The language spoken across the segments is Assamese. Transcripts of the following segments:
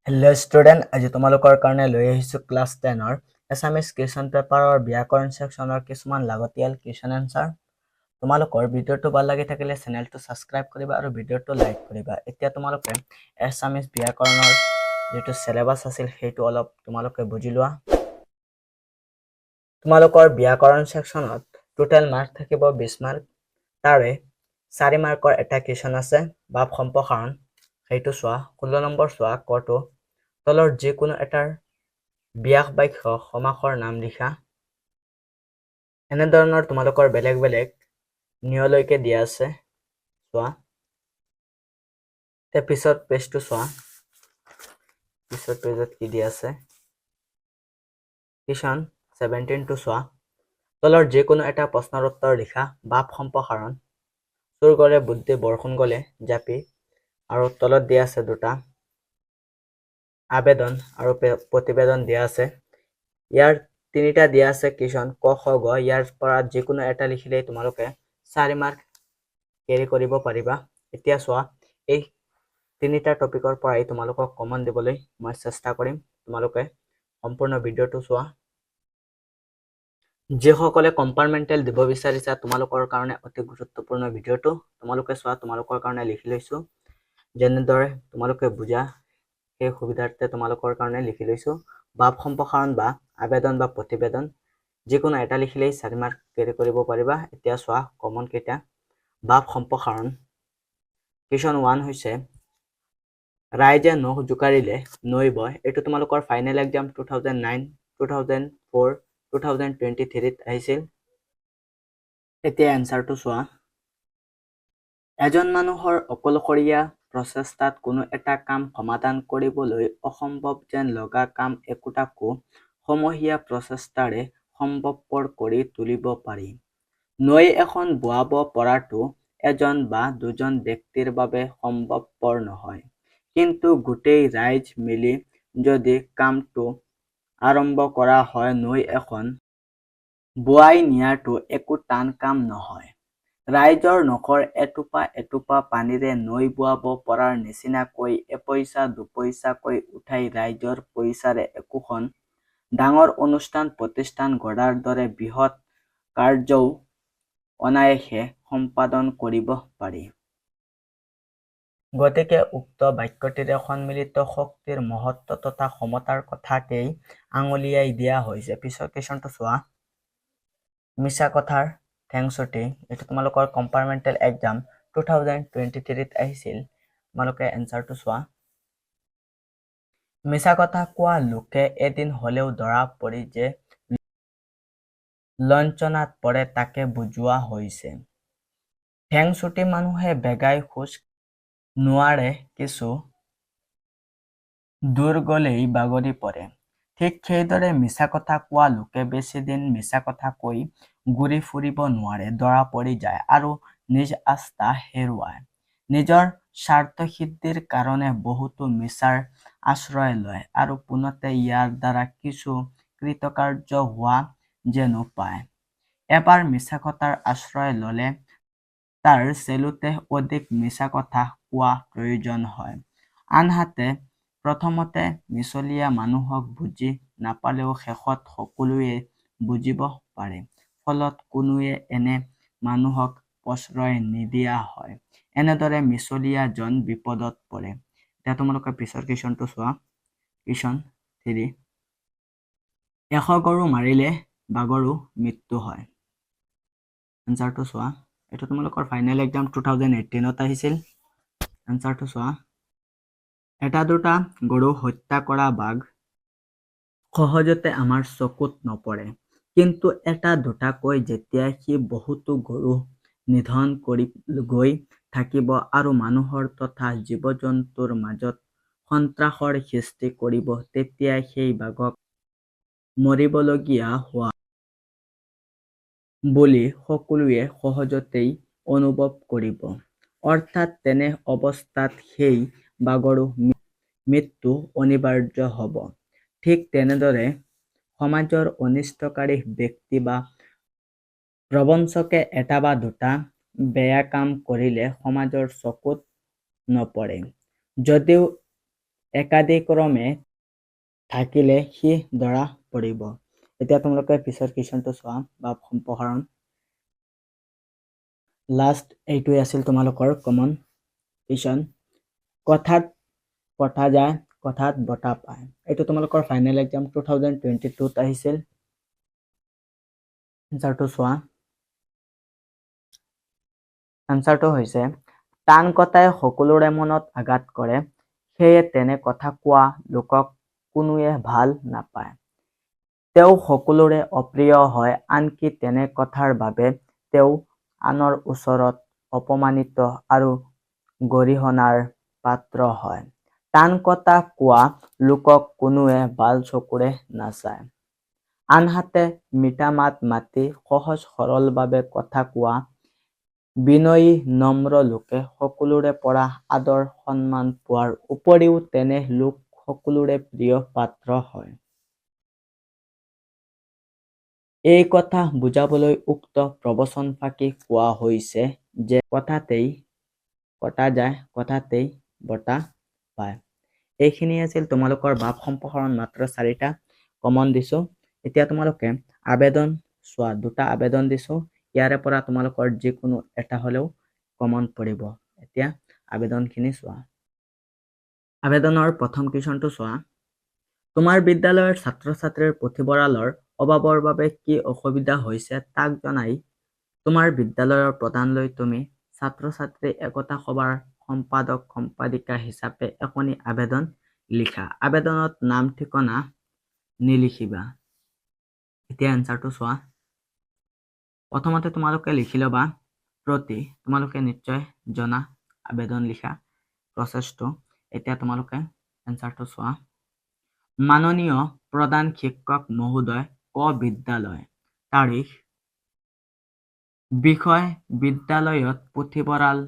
হেল্ল' ষ্টুডেণ্ট, আজি তোমালোকৰ কাৰণে লৈ আহিছোঁ ক্লাছ 10-ৰ এছামিজ কুৱেশ্যন পেপাৰৰ ব্যাকৰণ ছেকশ্যনৰ কিছুমান লাগতিয়াল কুৱেশ্যন এনচাৰ। তোমালোকৰ ভিডিঅ'টো ভাল লাগি থাকিলে চেনেলটো ছাবস্ক্ৰাইব কৰিবা আৰু ভিডিঅ'টো লাইক কৰিবা। এতিয়া তোমালোকে এছামিজ ব্যাকৰণৰ যিটো চিলেবাছ আছিল সেইটো অলপ তোমালোকে বুজি লোৱা। তোমালোকৰ ব্যাকৰণ ছেকশ্যনত টোটেল মাৰ্ক থাকিব 20 মাৰ্ক। তাৰে 4 মাৰ্কৰ এটা কুৱেশ্যন আছে ভাৱ সম্প্ৰসাৰণ, সেইটো চোৱা। 16 নম্বৰ চোৱা কটো তলৰ যিকোনো এটাৰ ব্যাস বাক্য সমাসৰ নাম লিখা। এনেধৰণৰ তোমালোকৰ বেলেগ বেলেগ নিয়লৈকে দিয়া আছে, চোৱা। পিছত পেজটো চোৱা, পিছত পেজত কি দিয়া আছে। কুৱেশ্যন 17টো চোৱা। তলৰ যিকোনো এটা প্ৰশ্নৰ উত্তৰ লিখা। ভাৱ সম্প্ৰসাৰণ, চুৰ গ'লে বুদ্ধি, বৰষুণ গ'লে জাপি, আৰু তলত দিয়া আছে দুটা আবেদন আৰু প্ৰতিবেদন দিয়া আছে। ইয়াৰ তিনিটা দিয়া আছে কুৱেশ্যন ক, খ, গ। ইয়াৰ পৰা যিকোনো এটা লিখিলেই তোমালোকে 4 মাৰ্ক কেৰি কৰিব পাৰিবা। এতিয়া চোৱা, এই তিনিটা টপিকৰ পৰাই তোমালোকক কমন দিবলৈ মই চেষ্টা কৰিম। তোমালোকে সম্পূৰ্ণ ভিডিঅ'টো চোৱা। যিসকলে কম্পাৰ্টমেণ্টেল দিব বিচাৰিছা তোমালোকৰ কাৰণে অতি গুৰুত্বপূৰ্ণ ভিডিঅ'টো তোমালোকে চোৱা। তোমালোকৰ কাৰণে লিখি লৈছোঁ, যেনেদৰে তোমালোকে বুজা সেই সুবিধাৰ্থে তোমালোকৰ কাৰণে লিখি লৈছোঁ। ভাৱ সম্প্ৰসাৰণ বা আবেদন বা প্ৰতিবেদন যিকোনো এটা লিখিলেই 4 মাৰ্ক কেৰি কৰিব পাৰিবা। এতিয়া চোৱা কমন কেইটা। ভাৱ সম্প্ৰসাৰণ কুৱেশ্যন 1 হৈছে ৰাইজে নখ জোকাৰিলে নৈ বয়। এইটো তোমালোকৰ ফাইনেল এক্সাম 2009, 2004, 2023ত আহিছিল। এতিয়া এনচাৰটো চোৱা। এজন মানুহৰ অকলশৰীয়া প্ৰচেষ্টাত কোনো এটা কাম সমাধান কৰিবলৈ অসম্ভৱ যেন লগা কাম একোটাকো সমূহীয়া প্ৰচেষ্টাৰে সম্ভৱপৰ কৰি তুলিব পাৰি। নৈ এখন বোৱাব পৰাটো এজন বা দুজন ব্যক্তিৰ বাবে সম্ভৱপৰ নহয়, কিন্তু গোটেই ৰাইজ মিলি যদি কামটো আৰম্ভ কৰা হয়, নৈ এখন বোৱাই নিয়াটো একো টান কাম নহয়। ৰাইজৰ নখৰ এটোপা এটোপা পানীৰে নৈ বোৱাব পৰাৰ নিচিনাকৈ এপইচা দুপইচাকৈ উঠাই ৰাইজৰ পইচাৰে একোখন ডাঙৰ অনুষ্ঠান প্ৰতিষ্ঠান গঢ়াৰ দৰে বৃহৎ কাৰ্যও অনায়াসে সম্পাদন কৰিব পাৰি। গতিকে উক্ত বাক্যটিৰে সন্মিলিত শক্তিৰ মহত্ব তথা সমতাৰ কথাকেই আঙুলিয়াই দিয়া হৈছে। পিছৰ কুৱেশ্যনটো চোৱা। মিছা কথাৰ ঠেংচুটি, এইটো তোমালোকৰ কম্পাৰ্টমেণ্টেল এক্সাম 2023ত আহিছিল। তোমালোকে এনচাৰটো চোৱা। মিছা কথা কোৱা লোকে এদিন হলেও ধৰা পৰি যে লঞ্চনাত পৰে তাকে বুজোৱা হৈছে। ঠেংচুটি মানুহে বেগাই খোজ নোৱাৰে, কিছু দূৰ গলেই বাগৰি পৰে। ঠিক সেইদৰে মিছা কথা কোৱা লোকে বেছি দিন মিছা কথা কৈ ঘূৰি ফুৰিব নোৱাৰে, ধৰা পৰি যায় আৰু নিজ আস্থা হেৰুৱায়। নিজৰ স্বাৰ্থসিদ্ধিৰ কাৰণে বহুতো মিছাৰ আশ্ৰয় লয় আৰু পোনতে ইয়াৰ দ্বাৰা কিছু কৃতকাৰ্য হোৱা যেনো পায়। এবাৰ মিছা কথাৰ আশ্ৰয় ললে তাৰ চেলোতে অধিক মিছা কথা কোৱা প্ৰয়োজন হয়। আনহাতে প্ৰথমতে মিছলীয়া মানুহক বুজি নাপালেও শেষত সকলোৱে বুজিব পাৰে, ফলত কোনোৱে এনে মানুহক প্ৰশ্ৰয় নিদিয়া হয়। এনেদৰে মিছলীয়া জন বিপদত পৰে। এতিয়া তোমালোকে পিছৰ কুৱেশ্যনটো চোৱা। কুৱেশ্যন 3, 100 গৰু মাৰিলে বাঘৰো মৃত্যু হয়। এনচাৰটো চোৱা। এইটো তোমালোকৰ ফাইনেল এক্সাম 2018ত আহিছিল। এনচাৰটো চোৱা। এটা দুটা গৰু হত্যা কৰা বাঘ সহজতে আমাৰ চকুত নপৰে, কিন্তু এটা দুটাকৈ যেতিয়া সি বহুতো গৰু নিধন কৰি গৈ থাকিব আৰু মানুহৰ তথা জীৱ-জন্তুৰ মাজত সন্ত্ৰাসৰ সৃষ্টি কৰিব, তেতিয়া সেই বাঘক মৰিবলগীয়া হোৱা বুলি সকলোৱে সহজতেই অনুভৱ কৰিব। অৰ্থাৎ তেনে অৱস্থাত সেই বাঘৰো মৃত্যু অনিবাৰ্য হ'ব। ঠিক তেনেদৰে সমাজৰ অনিষ্টকাৰী ব্যক্তি বা প্ৰবঞ্চকে এটা বা দুটা বেয়া কাম কৰিলে সমাজৰ চকুত নপৰে, যদিও একাদিক্ৰমে থাকিলে সি ধৰা পৰিব। এতিয়া তোমালোকে পিছৰ কুৱেশ্যনটো চোৱা বা সম্প্ৰসাৰণ। লাষ্ট এইটোৱে আছিল তোমালোকৰ কমন কুৱেশ্যন। কথাত পঠা যায়, কথাত বঁটা পায়। এইটো তোমালোকৰ ফাইনেল এক্সাম 2022 আহিছিল। এনচাৰটো চোৱা। এনচাৰটো হৈছে, টান কথাই সকলোৰে মনত আঘাত কৰে, সেয়ে তেনে কথা কোৱা লোকক কোনোৱে ভাল নাপায়। তেওঁ সকলোৰে অপ্ৰিয় হয়, আনকি তেনে কথাৰ বাবে তেওঁ আনৰ ওচৰত অপমানিত আৰু গৰিহণাৰ পাত্ৰ হয়। টান কথা কোৱা লোকক কোনোৱে ভাল চকুৰে নাচায়। আনহাতে মিঠা মাত মাতি সহজ সৰলভাৱে কথা কোৱা বিনয়ী নম্ৰ লোকে সকলোৰে পৰা আদৰ সন্মান পোৱাৰ উপৰিও তেনে লোক সকলোৰে প্ৰিয় পাত্ৰ হয়। এই কথা বুজাবলৈ উক্ত প্ৰবচনফাকি কোৱা হৈছে যে কথাতেই পতা যায়, কথাতেই বঁটা পায়। এইখিনি আছিল তোমালোকৰ ভাৱ সম্প্ৰসাৰণ মাত্ৰ 4টা কমন দিছো। এতিয়া তোমালোকে আবেদন চোৱা, 2টা আবেদন দিছো, ইয়াৰে পৰা তোমালোকৰ যিকোনো এটা হলেও কমন পৰিব। এতিয়া আবেদনখিনি চোৱা। আবেদনৰ প্ৰথম কুৱেশ্যনটো চোৱা। তোমাৰ বিদ্যালয়ৰ ছাত্ৰ ছাত্ৰীৰ পুথিভঁৰালৰ অভাৱৰ বাবে কি অসুবিধা হৈছে তাক জনাই তোমাৰ বিদ্যালয়ৰ প্ৰধানলৈ তুমি ছাত্ৰ ছাত্ৰী একতা সভাৰ সম্পাদক সম্পাদিকা হিচাপে এখনি আবেদন লিখা। আবেদনত নাম ঠিকনা নিলিখিবা। এতিয়া এনচাৰটো চোৱা। প্ৰথমতে তোমালোকে লিখি ল'বা প্ৰতি, তোমালোকে নিশ্চয় জনা আবেদন লিখা প্ৰচেছটো। এতিয়া তোমালোকে এনচাৰটো চোৱা। মাননীয় প্ৰধান শিক্ষক মহোদয়, ক বিদ্যালয়, তাৰিখ, বিষয় বিদ্যালয়ত পুথিভঁৰাল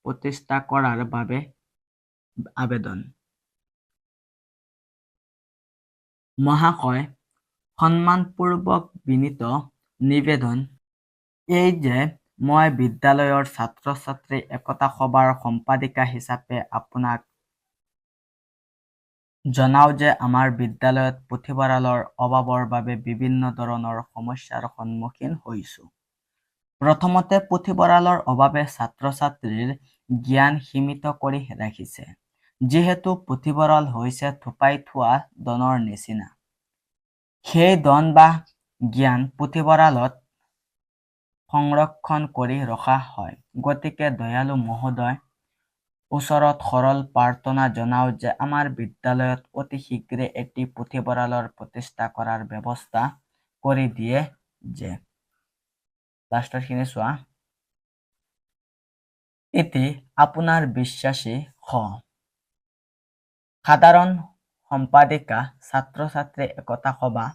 প্ৰতিষ্ঠা কৰাৰ বাবে আবেদন। মহাশয়, সন্মানপূৰ্বক বিনীত নিবেদন এই যে মই বিদ্যালয়ৰ ছাত্ৰ ছাত্ৰী একতা সভাৰ সম্পাদিকা হিচাপে আপোনাক জনাও যে আমাৰ বিদ্যালয়ত পুথিভঁৰালৰ অভাৱৰ বাবে বিভিন্ন ধৰণৰ সমস্যাৰ সন্মুখীন হৈছো। প্ৰথমতে পুথিভঁৰালৰ অভাৱে ছাত্ৰ ছাত্ৰীৰ জ্ঞান সীমিত কৰি ৰাখিছে, যিহেতু পুথিভঁৰাল হৈছে থোপাই থোৱা ধনৰ নিচিনা। সেই ধন বা জ্ঞান পুথিভঁৰালত সংৰক্ষণ কৰি ৰখা হয়। গতিকে দয়ালু মহোদয় ওচৰত সৰল প্ৰাৰ্থনা জনাও যে আমাৰ বিদ্যালয়ত অতি শীঘ্ৰে এটি পুথিভঁৰালৰ প্ৰতিষ্ঠা কৰাৰ ব্যৱস্থা কৰি দিয়ে যে। লাষ্টৰখিনি চোৱা। এটি আপোনাৰ বিশ্বাসী সাধাৰণ সম্পাদিকা ছাত্ৰ ছাত্ৰী একতা সভা।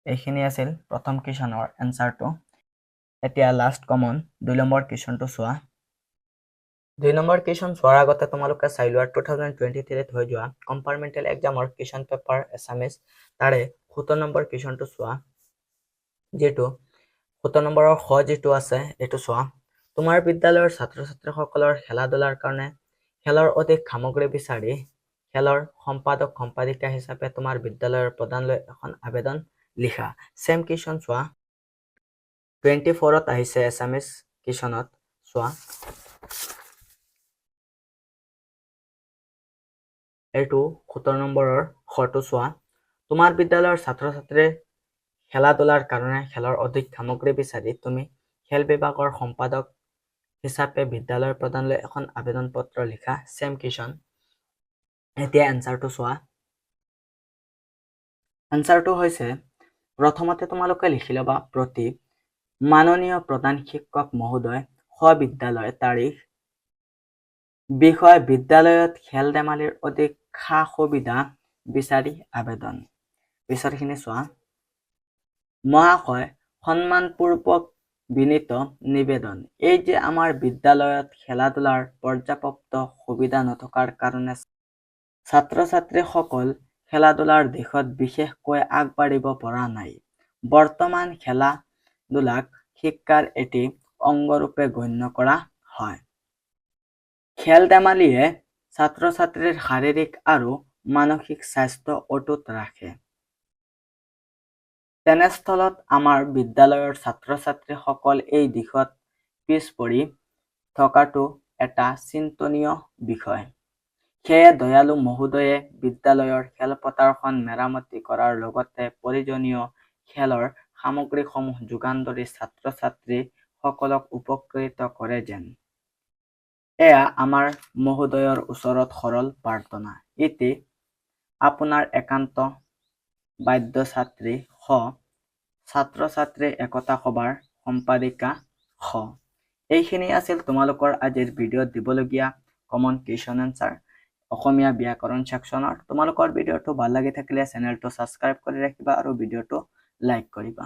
এইখিনি আছিল প্ৰথম কুৱেশ্যনৰ এনচাৰটো। এতিয়া লাষ্ট কমন 2 নম্বৰ কুৱেশ্যনটো চোৱা। 2 নম্বৰ কুৱেশ্যন চোৱাৰ আগতে তোমালোকে চাই লোৱা 2023 হৈ যোৱা কম্পাৰ্টমেণ্টেল এক্সামৰ কুৱেশ্যন পেপাৰ এছামিজ তাৰে 17 নম্বৰ কুৱেশ্যনটো চোৱা। যিটো 17 নম্বৰৰ যিটো আছে এইটো চোৱা। তোমাৰ বিদ্যালয়ৰ ছাত্ৰ ছাত্ৰীসকলৰ খেলা ধূলাৰ কাৰণে খেলৰ অধিক সামগ্ৰী বিচাৰি খেলৰ সম্পাদক সম্পাদিকা হিচাপে তোমাৰ বিদ্যালয়ৰ প্ৰধানলৈ এখন আবেদন লিখা। চেম কুৱেশ্যন চোৱা। 24ত আহিছে এছামিজ কুৱেশ্যনত চোৱা। এইটো 17 নম্বৰৰ খটো চোৱা। তোমাৰ বিদ্যালয়ৰ ছাত্ৰ ছাত্ৰীৰ খেলা ধূলাৰ কাৰণে খেলৰ অধিক সামগ্ৰী বিচাৰি তুমি খেল বিভাগৰ সম্পাদক হিচাপে বিদ্যালয়ৰ প্ৰধানলৈ এখন আবেদন পত্ৰ লিখা। চেম কুৱেশ্যন। এতিয়া এনচাৰটো চোৱা। এনচাৰটো হৈছে, প্ৰথমতে তোমালোকে লিখি ল'বা প্ৰতি, মাননীয় প্ৰধান শিক্ষক মহোদয়, বিদ্যালয়, তাৰিখ, বিষয় বিদ্যালয়ত খেল ধেমালিৰ অধিক সা সুবিধা বিচাৰি আবেদন। পিছৰখিনি চোৱা। মহাশয়, সন্মানপূৰ্বক বিনীত নিবেদন এই যে আমাৰ বিদ্যালয়ত খেলা ধূলাৰ পৰ্যাপ্ত সুবিধা নথকাৰ কাৰণে ছাত্ৰ ছাত্ৰীসকল খেলা ধূলাৰ দিশত বিশেষকৈ আগবাঢ়িব পৰা নাই। বৰ্তমান খেলা ধূলাক শিক্ষাৰ এটি অংগৰূপে গণ্য কৰা হয়। খেল ধেমালিয়ে ছাত্ৰ ছাত্ৰীৰ শাৰীৰিক আৰু মানসিক স্বাস্থ্য অটুট ৰাখে। তেনেস্থলত আমাৰ বিদ্যালয়ৰ ছাত্ৰ ছাত্ৰীসকল এই দিশত পিছ পৰি থকাটো এটা চিন্তনীয় বিষয়। সেয়ে দয়ালু মহোদয়ে বিদ্যালয়ৰ খেলপথাৰখন মেৰামতি কৰাৰ লগতে প্ৰয়োজনীয় খেলৰ সামগ্ৰীসমূহ যোগান ধৰি ছাত্ৰ ছাত্ৰীসকলক উপকৃত কৰে যেন। এয়া আমাৰ মহোদয়ৰ ওচৰত সৰল প্ৰাৰ্থনা। ইতি আপোনাৰ একান্ত বাধ্য ছাত্ৰী স ছাত্ৰ ছাত্ৰী একতা সভাৰ সম্পাদিকা স। এইখিনি আছিল তোমালোকৰ আজিৰ ভিডিঅ'ত দিবলগীয়া কমন কুৱেশ্যন এনচাৰ অসমীয়া ব্যাকৰণ ছেকশ্যনৰ। তোমালোকৰ ভিডিঅ'টো ভাল লাগি থাকিলে চেনেলটো ছাবস্ক্ৰাইব কৰি ৰাখিবা আৰু ভিডিঅ'টো লাইক কৰিবা।